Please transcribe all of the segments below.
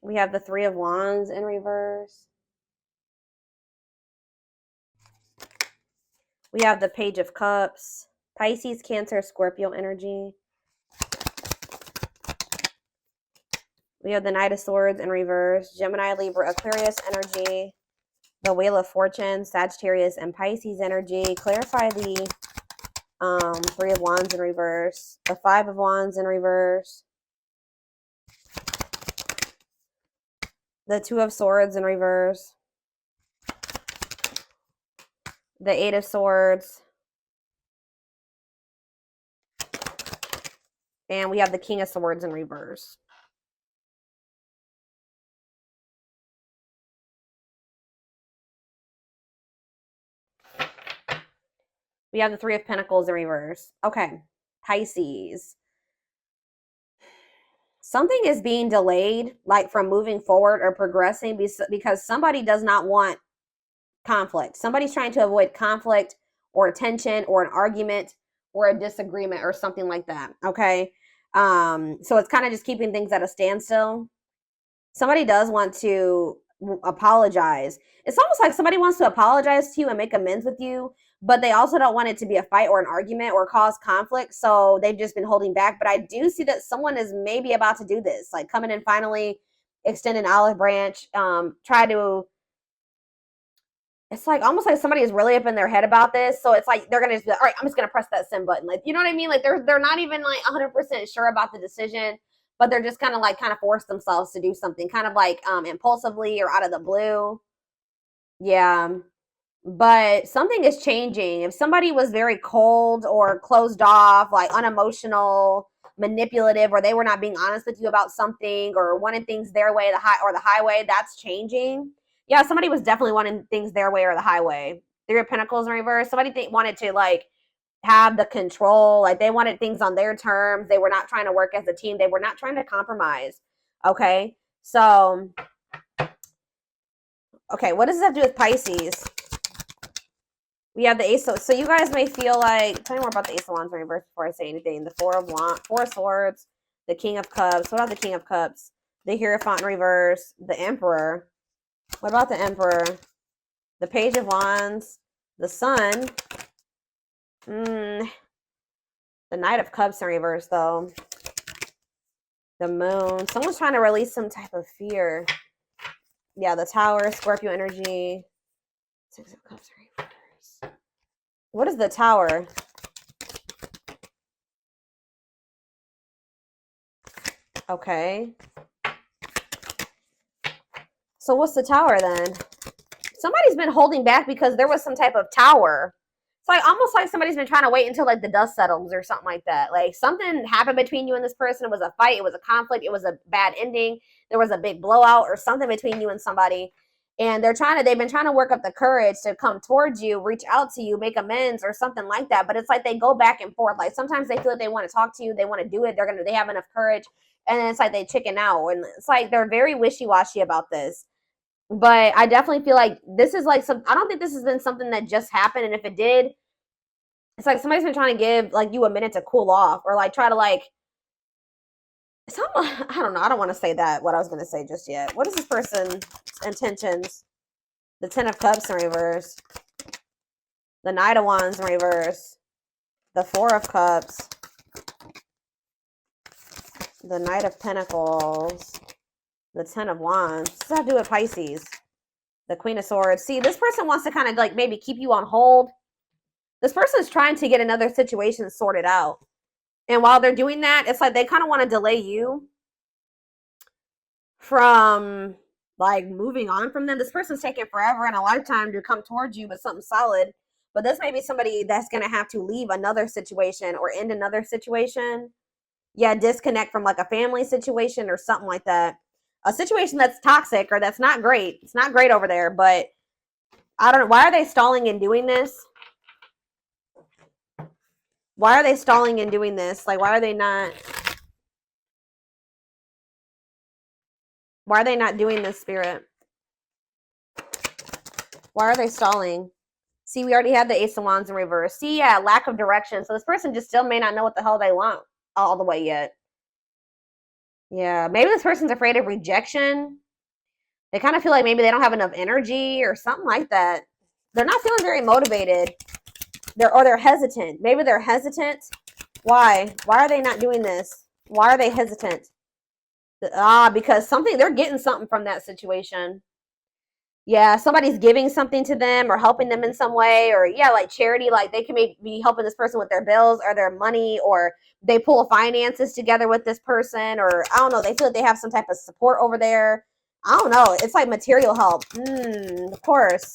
We have the Three of Wands in reverse. We have the Page of Cups. Pisces, Cancer, Scorpio energy. We have the Knight of Swords in reverse. Gemini, Libra, Aquarius energy. The Wheel of Fortune, Sagittarius, and Pisces energy. Clarify the Three of Wands in reverse. The Five of Wands in reverse. The Two of Swords in reverse. The Eight of Swords. And we have the King of Swords in reverse. We have the Three of Pentacles in reverse. Okay, Pisces. Something is being delayed, like from moving forward or progressing, because somebody does not want conflict. Somebody's trying to avoid conflict or tension or an argument or a disagreement or something like that. Okay. So it's kind of just keeping things at a standstill. Somebody does want to apologize. It's almost like somebody wants to apologize to you and make amends with you, but they also don't want it to be a fight or an argument or cause conflict. So they've just been holding back. But I do see that someone is maybe about to do this, like coming in finally, extend an olive branch, try to. It's like almost like somebody is really up in their head about this. So it's like they're gonna just be like, all right, I'm just gonna press that send button. Like, you know what I mean? Like they're not even like 100% sure about the decision, but they're just kind of force themselves to do something, kind of like impulsively or out of the blue. Yeah. But something is changing. If somebody was very cold or closed off, like unemotional, manipulative, or they were not being honest with you about something or wanted things their way, the highway, that's changing. Yeah, somebody was definitely wanting things their way or the highway. Three of Pentacles in reverse. Somebody wanted to like have the control, like they wanted things on their terms. They were not trying to work as a team. They were not trying to compromise. Okay, so okay, what does this have to do with Pisces? We have the Ace of, so you guys may feel like, tell me more about the Ace of Wands in reverse before I say anything. The Four of Swords, the King of Cups. What about the King of Cups? The Hierophant in reverse, the Emperor. What about the Emperor? The Page of Wands, the Sun. The Knight of Cups in reverse, though. The Moon. Someone's trying to release some type of fear. Yeah, the Tower, Scorpio energy. Six of Cups in reverse. What is the Tower? Okay. So what's the Tower then? Somebody's been holding back because there was some type of tower. It's like almost like somebody's been trying to wait until like the dust settles or something like that. Like something happened between you and this person. It was a fight. It was a conflict. It was a bad ending. There was a big blowout or something between you and somebody. And they've been trying to work up the courage to come towards you, reach out to you, make amends or something like that. But it's like they go back and forth. Like sometimes they feel like they want to talk to you. They want to do it. They have enough courage. And then it's like they chicken out. And it's like they're very wishy-washy about this. But I definitely feel like this is like I don't think this has been something that just happened. And if it did, it's like somebody's been trying to give like you a minute to cool off or like try to like, I don't know. I don't want to say that, what I was going to say just yet. What is this person's intentions? The Ten of Cups in reverse. The Knight of Wands in reverse. The Four of Cups. The Knight of Pentacles. The Ten of Wands. What does that have to do with Pisces? The Queen of Swords. See, this person wants to kind of like maybe keep you on hold. This person is trying to get another situation sorted out. And while they're doing that, it's like they kind of want to delay you from like moving on from them. This person's taking forever and a lifetime to come towards you with something solid. But this may be somebody that's going to have to leave another situation or end another situation. Yeah, disconnect from like a family situation or something like that. A situation that's toxic or that's not great. It's not great over there, but I don't know. Why are they stalling and doing this? Why are they stalling and doing this? Like, why are they not doing this, Spirit? Why are they stalling? See, we already had the Ace of Wands in reverse. See, yeah, lack of direction. So this person just still may not know what the hell they want all the way yet. Yeah, maybe this person's afraid of rejection. They kind of feel like maybe they don't have enough energy or something like that. They're not feeling very motivated. They're hesitant. Maybe they're hesitant. Why? Why are they not doing this? Why are they hesitant? Because they're getting something from that situation. Yeah, somebody's giving something to them or helping them in some way, or yeah, like charity, like they can be helping this person with their bills or their money, or they pull finances together with this person, or I don't know, they feel like they have some type of support over there. I don't know. It's like material help. Of course.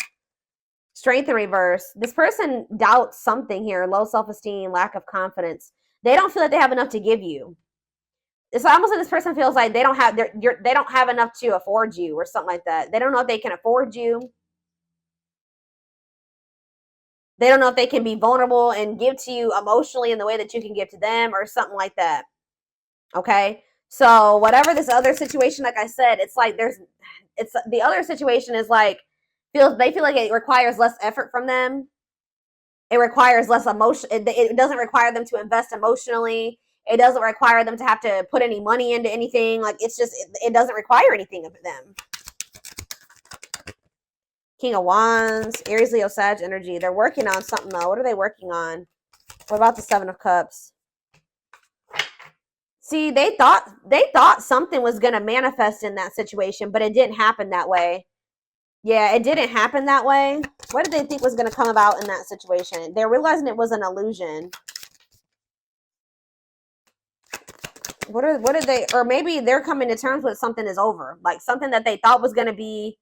Strength in reverse. This person doubts something here, low self-esteem, lack of confidence. They don't feel like they have enough to give you. It's almost like this person feels like they don't have enough to afford you or something like that. They don't know if they can afford you. They don't know if they can be vulnerable and give to you emotionally in the way that you can give to them or something like that. Okay? So whatever this other situation, like I said, it's like it's the other situation is like they feel like it requires less effort from them. It requires less emotion. It doesn't require them to invest emotionally. It doesn't require them to have to put any money into anything. Like it's just it doesn't require anything of them. King of Wands, Aries, Leo, Sag energy. They're working on something though. What are they working on? What about the Seven of Cups? See, they thought something was going to manifest in that situation, but it didn't happen that way. Yeah, it didn't happen that way. What did they think was going to come about in that situation? They're realizing it was an illusion. What did they, or maybe they're coming to terms with something is over, like something that they thought was going to be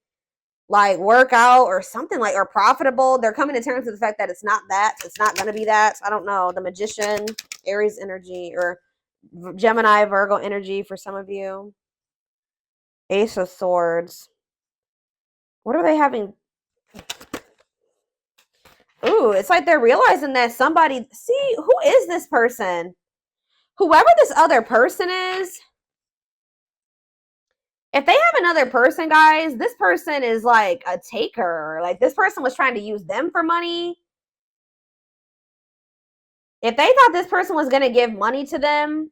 like work out or something like, or profitable. They're coming to terms with the fact that it's not going to be that. I don't know. The Magician, Aries energy, or Gemini, Virgo energy for some of you. Ace of Swords. What are they having? Ooh, it's like they're realizing that somebody, see, who is this person? Whoever this other person is, if they have another person, guys, this person is like a taker. Like this person was trying to use them for money. If they thought this person was going to give money to them,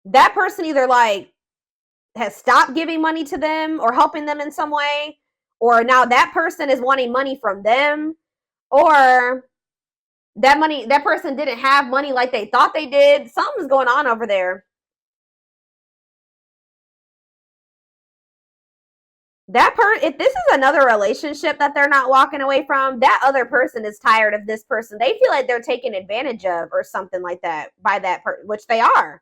that person either like has stopped giving money to them or helping them in some way, or now that person is wanting money from them, or that person didn't have money like they thought they did. Something's going on over there. If this is another relationship that they're not walking away from, that other person is tired of this person. They feel like they're taken advantage of or something like that by that person, which they are.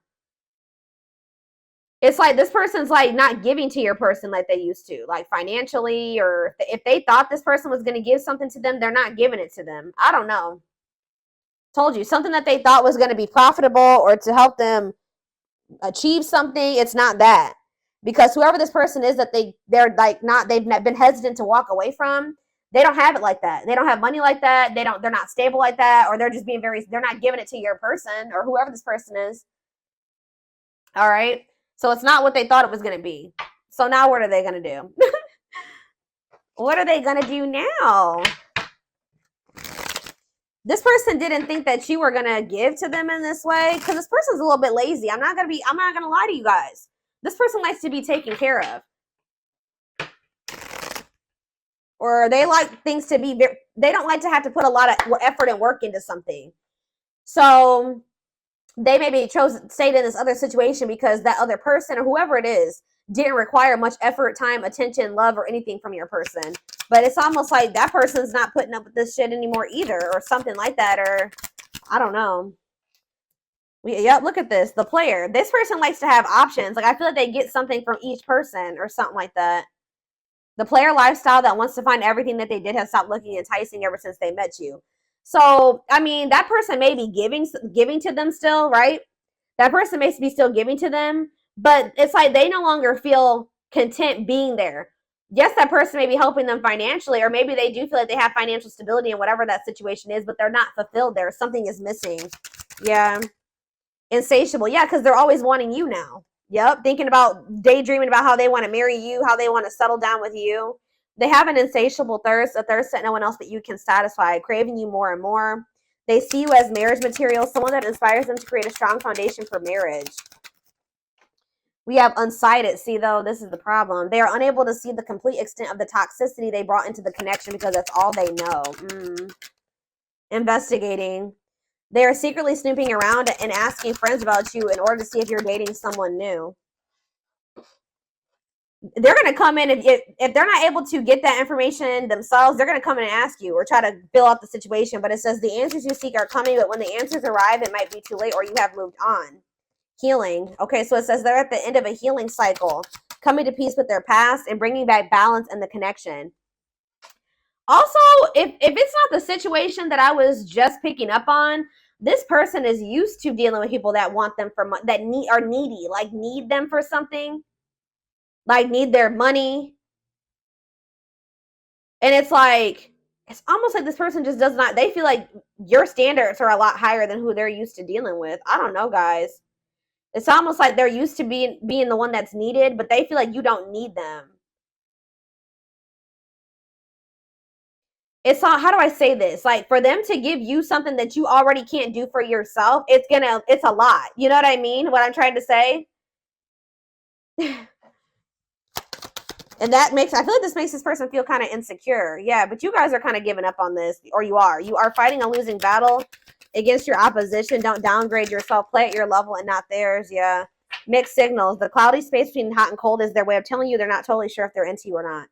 It's like this person's like not giving to your person like they used to, like financially, or if they thought this person was going to give something to them, they're not giving it to them. I don't know. Told you, something that they thought was going to be profitable or to help them achieve something, it's not that. Because whoever this person is that they're like not, they've been hesitant to walk away from, they don't have it like that. They don't have money like that. They're not stable like that, or they're just being they're not giving it to your person or whoever this person is. All right. So it's not what they thought it was going to be. So now what are they going to do? What are they going to do now? This person didn't think that you were going to give to them in this way, because this person's a little bit lazy. I'm not going to lie to you guys. This person likes to be taken care of. Or they like things to be, they don't like to have to put a lot of effort and work into something. So they maybe stayed in this other situation because that other person or whoever it is didn't require much effort, time, attention, love, or anything from your person. But it's almost like that person's not putting up with this shit anymore either, or something like that, or I don't know. Yep, look at this. The player. This person likes to have options. Like I feel like they get something from each person or something like that. The player lifestyle that wants to find everything that they did has stopped looking enticing ever since they met you. So, I mean, that person may be giving to them still, right? That person may be still giving to them, but it's like they no longer feel content being there. Yes, that person may be helping them financially, or maybe they do feel like they have financial stability in whatever that situation is, but they're not fulfilled there. Something is missing. Yeah. Insatiable. Yeah, because they're always wanting you now. Yep. Thinking about, daydreaming about how they want to marry you, how they want to settle down with you. They have an insatiable thirst, a thirst that no one else but you can satisfy, craving you more and more. They see you as marriage material, someone that inspires them to create a strong foundation for marriage. We have unsighted. See, though, this is the problem. They are unable to see the complete extent of the toxicity they brought into the connection because that's all they know. Investigating. They are secretly snooping around and asking friends about you in order to see if you're dating someone new. They're going to come in, if they're not able to get that information themselves, they're going to come in and ask you or try to fill out the situation. But it says the answers you seek are coming, but when the answers arrive, it might be too late or you have moved on. Healing. Okay, so it says they're at the end of a healing cycle, coming to peace with their past and bringing back balance in the connection. Also, if it's not the situation that I was just picking up on, this person is used to dealing with people that want them for that are needy, like need them for something, like need their money. And it's like, it's almost like this person just does not, they feel like your standards are a lot higher than who they're used to dealing with. I don't know, guys. It's almost like they're used to being the one that's needed, but they feel like you don't need them. It's not, how do I say this? Like, for them to give you something that you already can't do for yourself, it's a lot. You know what I mean? What I'm trying to say? And that makes, I feel like this makes this person feel kind of insecure. Yeah, but you guys are kind of giving up on this, or you are. You are fighting a losing battle against your opposition. Don't downgrade yourself. Play at your level and not theirs. Yeah. Mixed signals. The cloudy space between hot and cold is their way of telling you they're not totally sure if they're into you or not.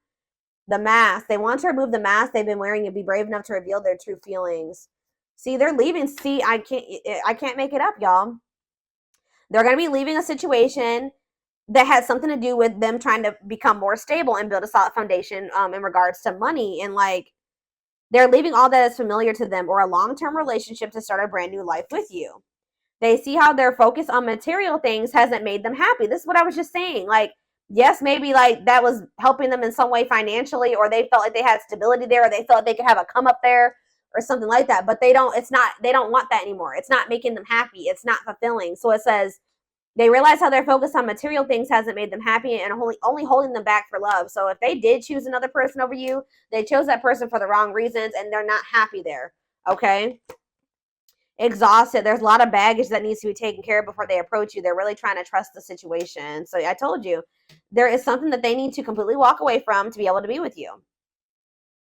The mask. They want to remove the mask they've been wearing and be brave enough to reveal their true feelings. See, they're leaving. See, I can't make it up, y'all. They're going to be leaving a situation that has something to do with them trying to become more stable and build a solid foundation in regards to money. And like, they're leaving all that is familiar to them or a long-term relationship to start a brand new life with you. They see how their focus on material things hasn't made them happy. This is what I was just saying. Like, yes, maybe like that was helping them in some way financially, or they felt like they had stability there, or they felt like they could have a come up there or something like that. But they don't want that anymore. It's not making them happy. It's not fulfilling. So it says they realize how their focus on material things hasn't made them happy and only holding them back for love. So if they did choose another person over you, they chose that person for the wrong reasons and they're not happy there. Okay? Exhausted. There's a lot of baggage that needs to be taken care of before they approach you. They're really trying to trust the situation. So I told you, there is something that they need to completely walk away from to be able to be with you.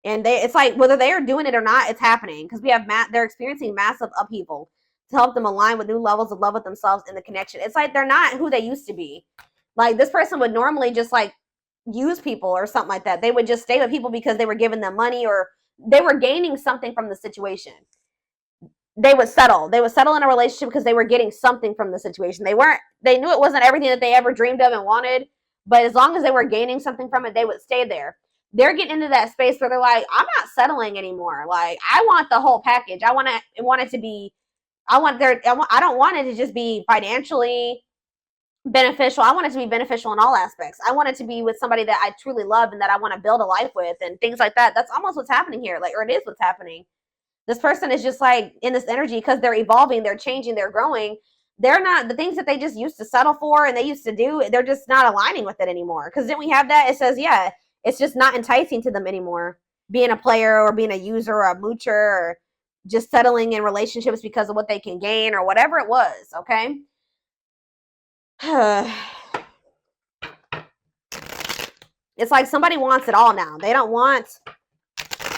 And it's like, whether they are doing it or not, it's happening. Because they're experiencing massive upheaval to help them align with new levels of love with themselves in the connection. It's like they're not who they used to be. Like, this person would normally just like use people or something like that. They would just stay with people because they were giving them money or they were gaining something from the situation. They would settle in a relationship because they were getting something from the situation. They knew it wasn't everything that they ever dreamed of and wanted, but as long as they were gaining something from it, they would stay there. They're getting into that space where they're like, I'm not settling anymore. Like, I want the whole package. I want it to be, I don't want it to just be financially beneficial. I want it to be beneficial in all aspects. I want it to be with somebody that I truly love and that I want to build a life with and things like that. That's almost what's happening here. Like, or it is what's happening. This person is just like in this energy because they're evolving, they're changing, they're growing. They're not, the things that they just used to settle for and they used to do, they're just not aligning with it anymore. Because didn't we have that? It says, yeah, it's just not enticing to them anymore. Being a player or being a user or a moocher or just settling in relationships because of what they can gain or whatever it was, okay? It's like somebody wants it all now. They don't want,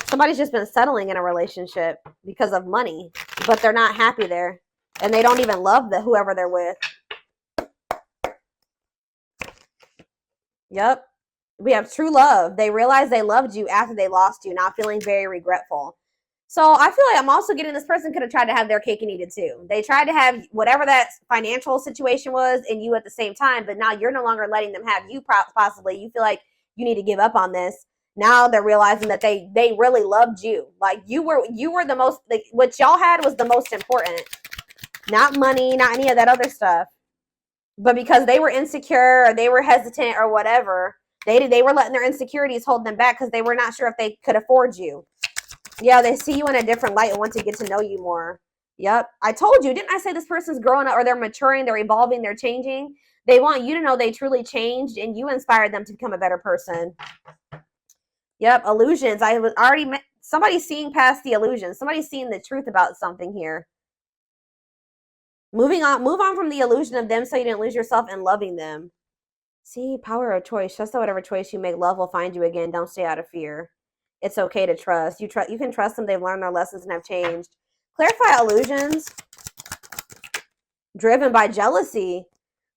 somebody's just been settling in a relationship because of money, but they're not happy there. And they don't even love whoever they're with. Yep. We have true love. They realize they loved you after they lost you, not feeling very regretful. So I feel like I'm also getting this person could have tried to have their cake and eat it too. They tried to have whatever that financial situation was and you at the same time, but now you're no longer letting them have you possibly. You feel like you need to give up on this. Now they're realizing that they really loved you. Like you were the most, like what y'all had was the most important. Not money, not any of that other stuff. But because they were insecure or they were hesitant or whatever, they were letting their insecurities hold them back because they were not sure if they could afford you. Yeah, they see you in a different light and want to get to know you more. Yep. I told you, didn't I say this person's growing up or they're maturing, they're evolving, they're changing? They want you to know they truly changed and you inspired them to become a better person. Yep, illusions. I was already, somebody's seeing past the illusions. Somebody's seeing the truth about something here. Move on from the illusion of them so you didn't lose yourself in loving them. See, power of choice. Trust that whatever choice you make, love will find you again. Don't stay out of fear. It's okay to trust. You can trust them. They've learned their lessons and have changed. Clarify illusions. Driven by jealousy.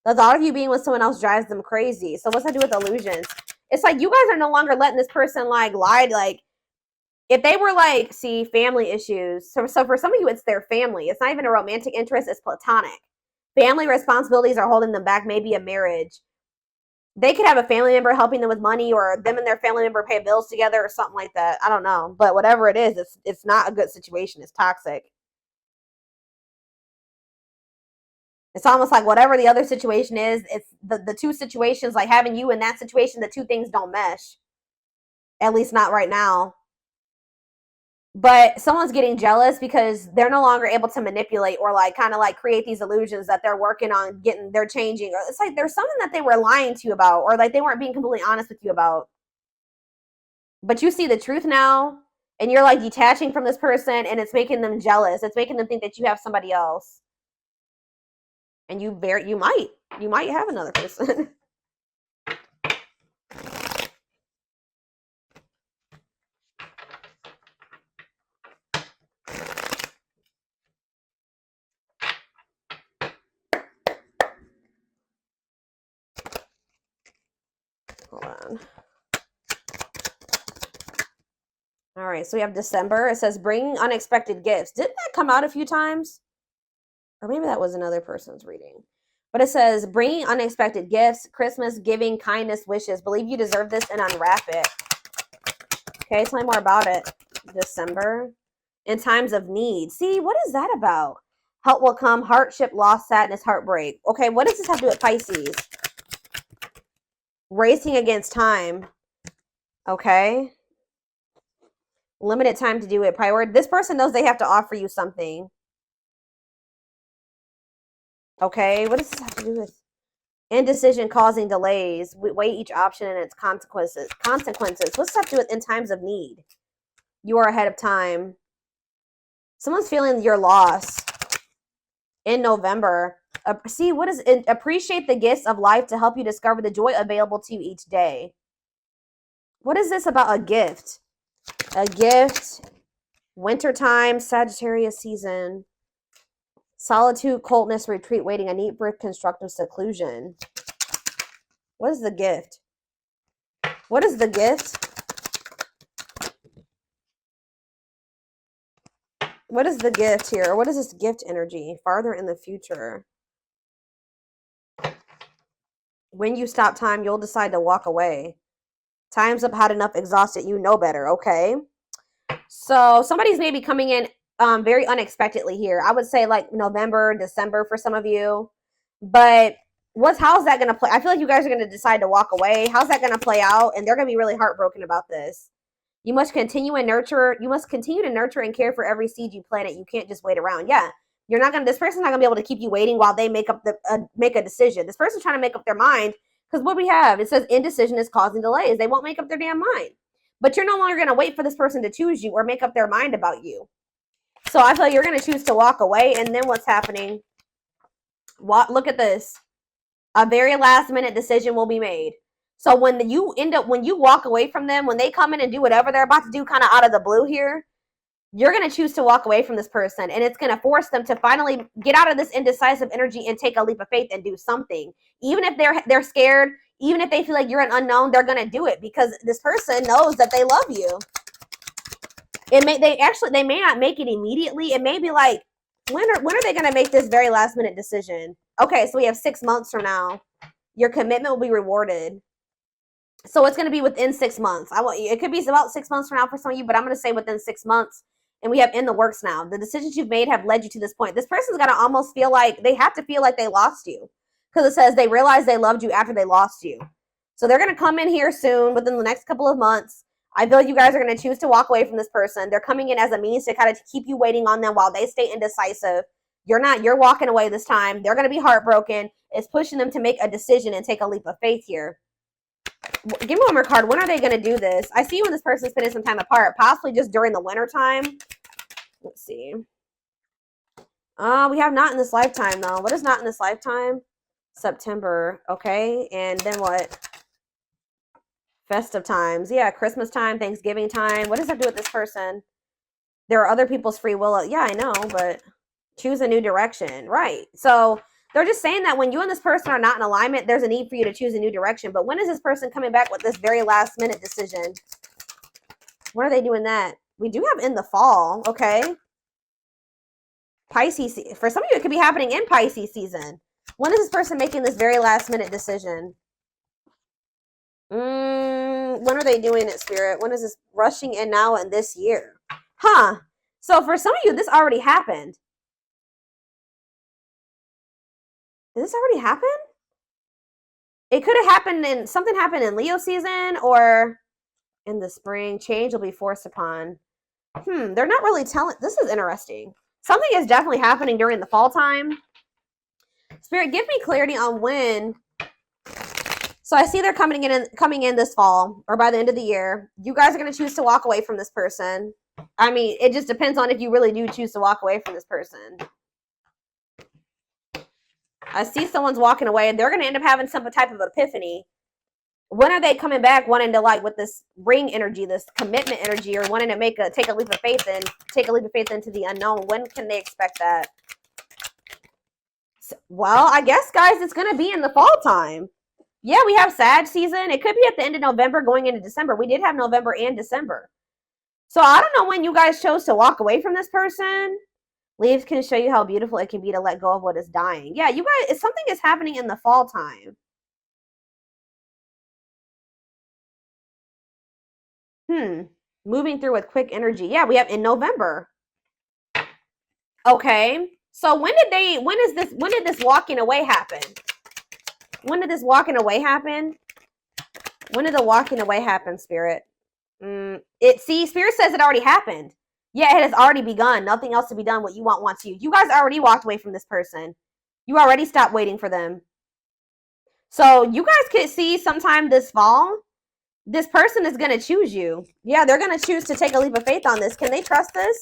The thought of you being with someone else drives them crazy. So what's that do with illusions? It's like you guys are no longer letting this person like lie. Like if they were like, see, family issues. So for some of you, it's their family. It's not even a romantic interest. It's platonic. Family responsibilities are holding them back. Maybe a marriage. They could have a family member helping them with money, or them and their family member pay bills together or something like that. I don't know. But whatever it is, it's not a good situation. It's toxic. It's almost like whatever the other situation is, it's the two situations, like having you in that situation, the two things don't mesh. At least not right now. But someone's getting jealous because they're no longer able to manipulate or like kind of like create these illusions that they're working on getting, they're changing. Or it's like there's something that they were lying to you about, or like they weren't being completely honest with you about. But you see the truth now, and you're like detaching from this person, and it's making them jealous. It's making them think that you have somebody else. And you might have another person. Hold on. All right, so we have December. It says bring unexpected gifts. Didn't that come out a few times? Or maybe that was another person's reading. But it says bringing unexpected gifts, Christmas, giving, kindness, wishes. Believe you deserve this and unwrap it. Okay, tell me more about it. December. In times of need. See, what is that about? Help will come, hardship, loss, sadness, heartbreak. Okay, what does this have to do with Pisces? Racing against time. Okay. Limited time to do it. Priority. This person knows they have to offer you something. Okay, what does this have to do with indecision causing delays? Weigh each option and its consequences. What's this have to do with in times of need? You are ahead of time. Someone's feeling your loss in November. See, what is it? Appreciate the gifts of life to help you discover the joy available to you each day. What is this about a gift? A gift. Wintertime, Sagittarius season. Solitude, coldness, retreat, waiting, a neat brick, constructive seclusion. What is the gift? What is the gift? What is the gift here? What is this gift energy? Farther in the future. When you stop time, you'll decide to walk away. Time's up, had enough, exhausted. You know better, okay? So somebody's maybe coming in very unexpectedly here. I would say like November, December for some of you. But how's that going to play? I feel like you guys are going to decide to walk away. How's that going to play out? And they're going to be really heartbroken about this. You must continue to nurture and care for every seed you plant. You can't just wait around. Yeah. This person's not going to be able to keep you waiting while they make a decision. This person's trying to make up their mind, because what we have, it says indecision is causing delays. They won't make up their damn mind. But you're no longer going to wait for this person to choose you or make up their mind about you. So I feel like you're going to choose to walk away. And then what's happening? Look at this. A very last minute decision will be made. So when you walk away from them, when they come in and do whatever they're about to do kind of out of the blue here, you're going to choose to walk away from this person. And it's going to force them to finally get out of this indecisive energy and take a leap of faith and do something. Even if they're scared, even if they feel like you're an unknown, they're going to do it because this person knows that they love you. They may not make it immediately. It may be like, when are they going to make this very last minute decision? Okay, so we have 6 months from now. Your commitment will be rewarded. So it's going to be within 6 months. It could be about 6 months from now for some of you, but I'm going to say within 6 months. And we have in the works now. The decisions you've made have led you to this point. This person's got to almost feel like they have to feel like they lost you, because it says they realized they loved you after they lost you. So they're going to come in here soon within the next couple of months. I feel you guys are going to choose to walk away from this person. They're coming in as a means to kind of keep you waiting on them while they stay indecisive. You're walking away this time. They're going to be heartbroken. It's pushing them to make a decision and take a leap of faith here. Give me one more card. When are they going to do this? I see when this person's spending some time apart, possibly just during the winter time. Let's see. We have not in this lifetime, though. What is not in this lifetime? September. Okay. And then what? Festive times. Yeah. Christmas time, Thanksgiving time. What does that do with this person? There are other people's free will. Yeah, I know, but choose a new direction. Right. So they're just saying that when you and this person are not in alignment, there's a need for you to choose a new direction. But when is this person coming back with this very last minute decision? When are they doing that? We do have in the fall. Okay. Pisces. For some of you, it could be happening in Pisces season. When is this person making this very last minute decision? When are they doing it, Spirit? When is this rushing in now in this year? Huh. So for some of you, this already happened. Did this already happen? It could have happened in, something happened in Leo season or in the spring. Change will be forced upon. They're not really telling. This is interesting. Something is definitely happening during the fall time. Spirit, give me clarity on when. So I see they're coming in this fall or by the end of the year. You guys are going to choose to walk away from this person. I mean, it just depends on if you really do choose to walk away from this person. I see someone's walking away and they're going to end up having some type of epiphany. When are they coming back wanting to, like, with this ring energy, this commitment energy, or wanting to take a leap of faith into the unknown? When can they expect that? So, well, I guess, guys, it's going to be in the fall time. Yeah, we have Sag season. It could be at the end of November going into December. We did have November and December. So I don't know when you guys chose to walk away from this person. Leaves can show you how beautiful it can be to let go of what is dying. Yeah, you guys, something is happening in the fall time. Moving through with quick energy. Yeah, we have in November. Okay. So when did this walking away happen? When did this walking away happen? When did the walking away happen, Spirit? Spirit says it already happened. Yeah, it has already begun. Nothing else to be done. What you want wants you. You guys already walked away from this person. You already stopped waiting for them. So you guys could see sometime this fall, this person is going to choose you. Yeah, they're going to choose to take a leap of faith on this. Can they trust this?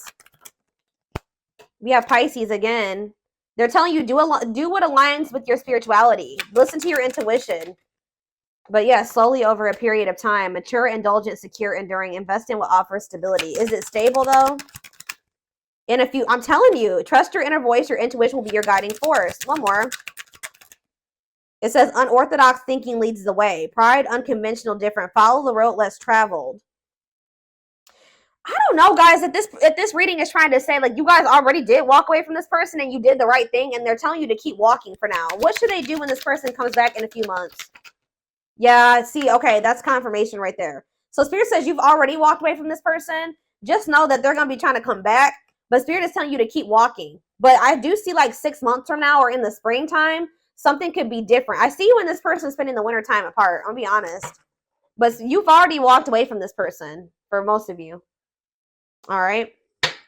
We have Pisces again. They're telling you do what aligns with your spirituality. Listen to your intuition. But yeah, slowly over a period of time. Mature, indulgent, secure, enduring. Invest in what offers stability. Is it stable though? I'm telling you, trust your inner voice. Your intuition will be your guiding force. One more. It says unorthodox thinking leads the way. Pride, unconventional, different. Follow the road less traveled. I don't know, guys, if this reading is trying to say, like, you guys already did walk away from this person and you did the right thing, and they're telling you to keep walking for now. What should they do when this person comes back in a few months? Yeah, see, okay, that's confirmation right there. So Spirit says you've already walked away from this person. Just know that they're going to be trying to come back, but Spirit is telling you to keep walking. But I do see, like, 6 months from now or in the springtime, something could be different. I see you and this person spending the winter time apart. I'll be honest. But you've already walked away from this person for most of you. All right.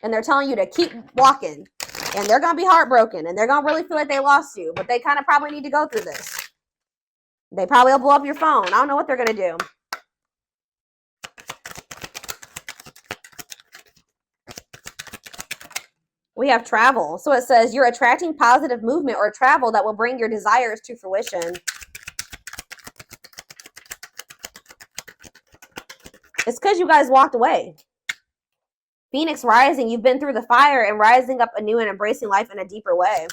And they're telling you to keep walking. And they're going to be heartbroken. And they're going to really feel like they lost you. But they kind of probably need to go through this. They probably will blow up your phone. I don't know what they're going to do. We have travel. So it says you're attracting positive movement or travel that will bring your desires to fruition. It's because you guys walked away. Phoenix rising, you've been through the fire and rising up anew and embracing life in a deeper way.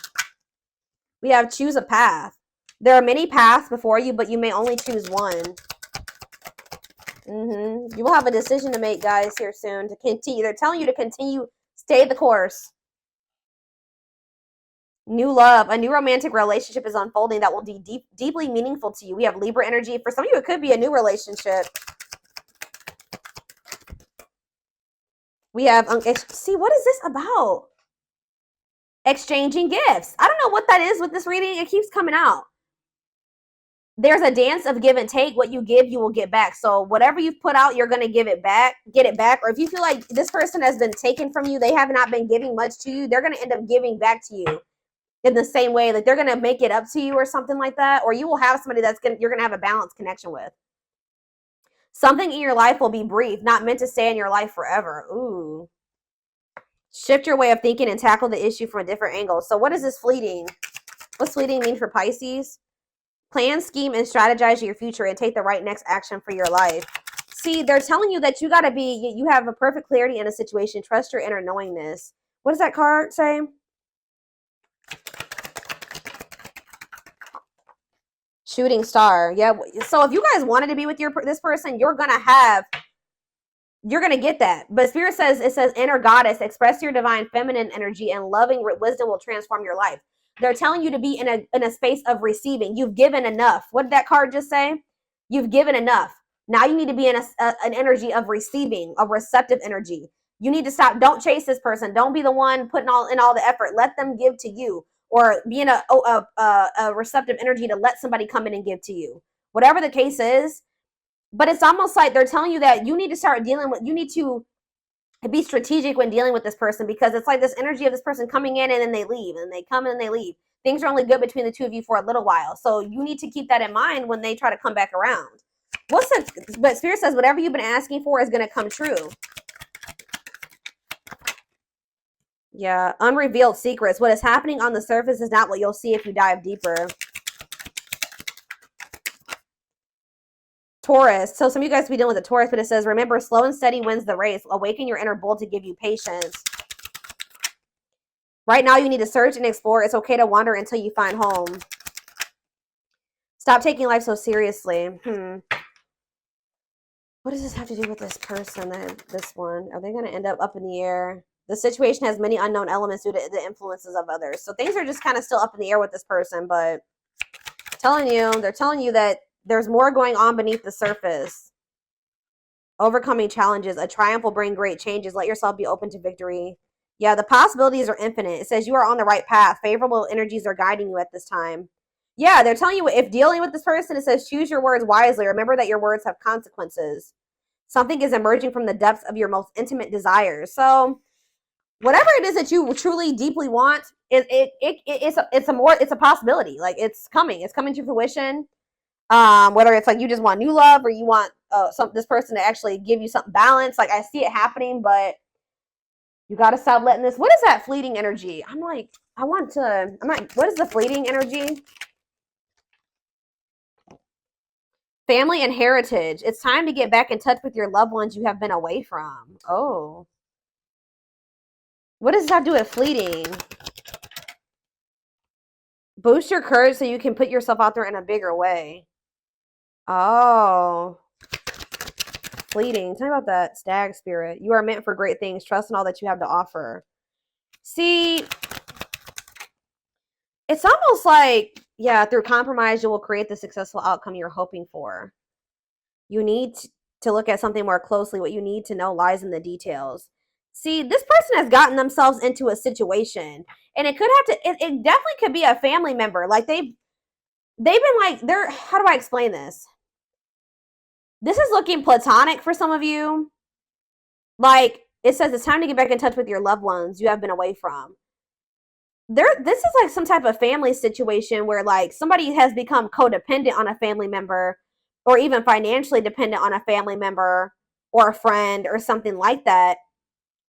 We have choose a path. There are many paths before you, but you may only choose one. You will have a decision to make, guys, here soon. To continue, they're telling you to continue, stay the course. New love, a new romantic relationship is unfolding that will be deeply meaningful to you. We have Libra energy. For some of you, it could be a new relationship. We have, see, what is this about? Exchanging gifts. I don't know what that is with this reading. It keeps coming out. There's a dance of give and take. What you give, you will get back. So whatever you've put out, you're going to get it back. Or if you feel like this person has been taken from you, they have not been giving much to you, they're going to end up giving back to you in the same way. Like they're going to make it up to you or something like that. Or you will have somebody you're going to have a balanced connection with. Something in your life will be brief, not meant to stay in your life forever. Ooh. Shift your way of thinking and tackle the issue from a different angle. So what is this fleeting? What's fleeting mean for Pisces? Plan, scheme, and strategize your future and take the right next action for your life. See, they're telling you that you got to be, you have a perfect clarity in a situation. Trust your inner knowingness. What does that card say? Shooting star. Yeah. So if you guys wanted to be with this person, you're going to get that. But Spirit says, it says, inner goddess, express your divine feminine energy, and loving wisdom will transform your life. They're telling you to be in a space of receiving. You've given enough. What did that card just say? You've given enough. Now you need to be in an energy of receiving, a receptive energy. You need to stop. Don't chase this person. Don't be the one putting in all the effort. Let them give to you, or be in a receptive energy to let somebody come in and give to you. Whatever the case is. But it's almost like they're telling you that you need to start dealing with, you need to be strategic when dealing with this person, because it's like this energy of this person coming in and then they leave, and they come and they leave. Things are only good between the two of you for a little while. So you need to keep that in mind when they try to come back around. But Spirit says whatever you've been asking for is going to come true. Yeah, unrevealed secrets. What is happening on the surface is not what you'll see if you dive deeper. Taurus. So some of you guys will be dealing with a Taurus, but it says, remember, slow and steady wins the race. Awaken your inner bull to give you patience. Right now, you need to search and explore. It's okay to wander until you find home. Stop taking life so seriously. What does this have to do with this person? This one? Are they going to end up in the air? The situation has many unknown elements due to the influences of others. So things are just kind of still up in the air with this person, but they're telling you that there's more going on beneath the surface. Overcoming challenges. A triumph will bring great changes. Let yourself be open to victory. Yeah, the possibilities are infinite. It says you are on the right path. Favorable energies are guiding you at this time. Yeah, they're telling you if dealing with this person, it says choose your words wisely. Remember that your words have consequences. Something is emerging from the depths of your most intimate desires. So whatever it is that you truly deeply want, it's a possibility. Like it's coming to fruition. Whether it's like you just want new love, or you want this person to actually give you something balanced. Like I see it happening, but you got to stop letting this. What is that fleeting energy? I'm like, what is the fleeting energy? Family and heritage. It's time to get back in touch with your loved ones you have been away from. Oh. What does that do with fleeting? Boost your courage so you can put yourself out there in a bigger way. Oh. Fleeting. Tell me about that stag spirit. You are meant for great things. Trust in all that you have to offer. See, it's almost like, yeah, through compromise, you will create the successful outcome you're hoping for. You need to look at something more closely. What you need to know lies in the details. See, this person has gotten themselves into a situation, and it could have to, it definitely could be a family member. Like they've been like, how do I explain this? This is looking platonic for some of you. Like it says, it's time to get back in touch with your loved ones you have been away from. This is like some type of family situation where like somebody has become codependent on a family member, or even financially dependent on a family member or a friend or something like that.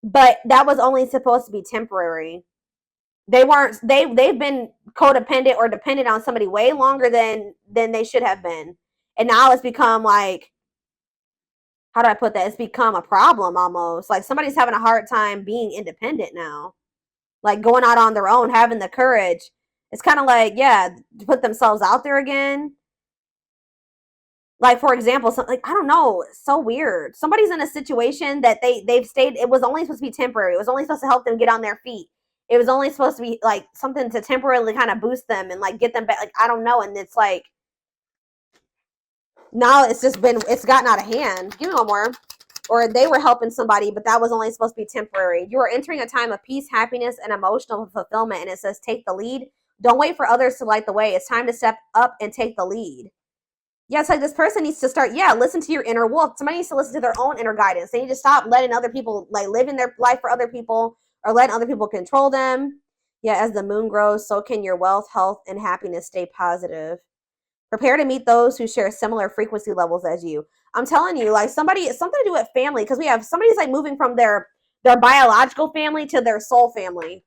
But that was only supposed to be temporary. They've been codependent or dependent on somebody way longer than they should have been. And now it's become like, how do I put that? It's become a problem almost. Like somebody's having a hard time being independent now. Like going out on their own, having the courage. It's kind of like, yeah, to put themselves out there again. Like, for example, something like, I don't know, it's so weird. Somebody's in a situation that they've stayed, it was only supposed to be temporary. It was only supposed to help them get on their feet. It was only supposed to be like something to temporarily kind of boost them and like get them back. Like, I don't know. And it's like, now it's gotten out of hand. Give me one more. Or they were helping somebody, but that was only supposed to be temporary. You are entering a time of peace, happiness, and emotional fulfillment. And it says, take the lead. Don't wait for others to light the way. It's time to step up and take the lead. Yeah, it's like this person needs to start, listen to your inner wolf. Somebody needs to listen to their own inner guidance. They need to stop letting other people, like, living their life for other people, or letting other people control them. Yeah, as the moon grows, so can your wealth, health, and happiness stay positive. Prepare to meet those who share similar frequency levels as you. I'm telling you, like, something to do with family, because we have somebody's, like, moving from their biological family to their soul family.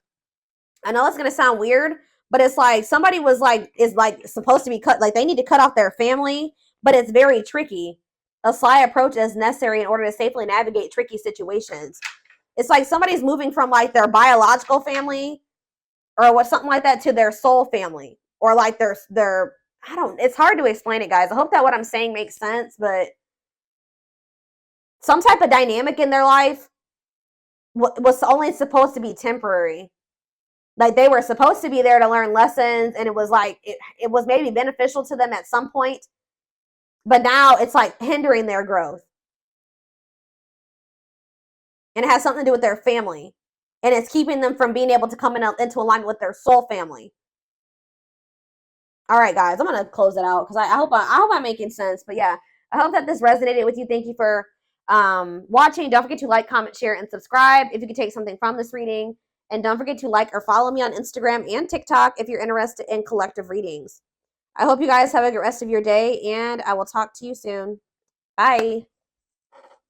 I know that's going to sound weird, but it's like somebody was like, is like supposed to be cut, like they need to cut off their family, but it's very tricky. A sly approach is necessary in order to safely navigate tricky situations. It's like somebody's moving from like their biological family or what, something like that, to their soul family, or like their I don't, it's hard to explain it, guys. I hope that what I'm saying makes sense, but some type of dynamic in their life was only supposed to be temporary. Like they were supposed to be there to learn lessons, and it was like it was maybe beneficial to them at some point, but now it's like hindering their growth. And it has something to do with their family. And it's keeping them from being able to come into alignment with their soul family. All right, guys, I'm gonna close it out because I hope I'm making sense. But yeah, I hope that this resonated with you. Thank you for watching. Don't forget to like, comment, share, and subscribe if you could take something from this reading. And don't forget to like or follow me on Instagram and TikTok if you're interested in collective readings. I hope you guys have a good rest of your day, and I will talk to you soon. Bye.